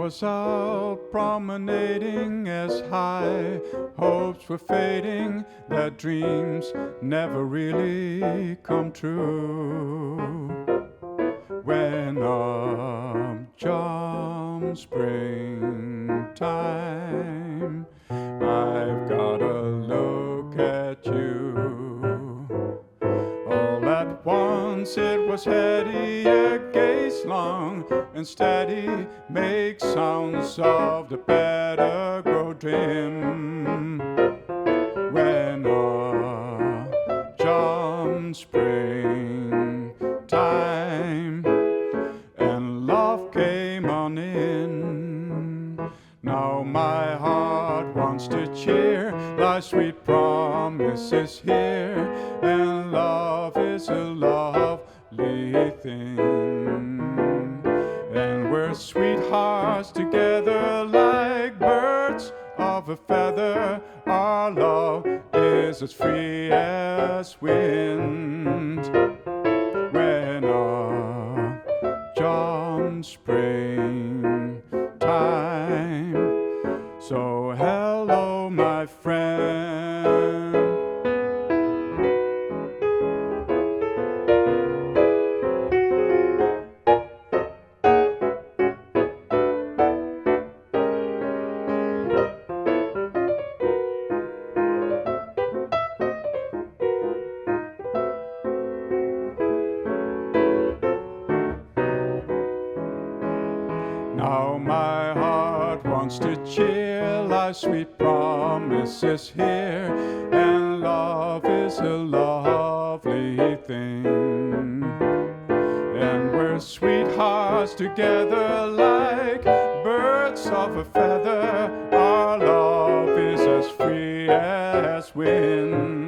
was out promenading as high hopes were fading, that dreams never really come true. When up jumps springtime, I've gotta look at you. All at once it was heady, a gaze long and steady, make sounds of the better grow dim. When up jumps springtime and love came on in, now my heart wants to cheer, thy sweet promise is here, and love is a lovely thing. And we're sweethearts together like birds of a feather. Our love is as free as wind. When up jumps springtime, so hello my friend. Now my heart wants to cheer, thy sweet promise is here, and love is a lovely thing. And we're sweethearts together like birds of a feather. Our love is as free as wind.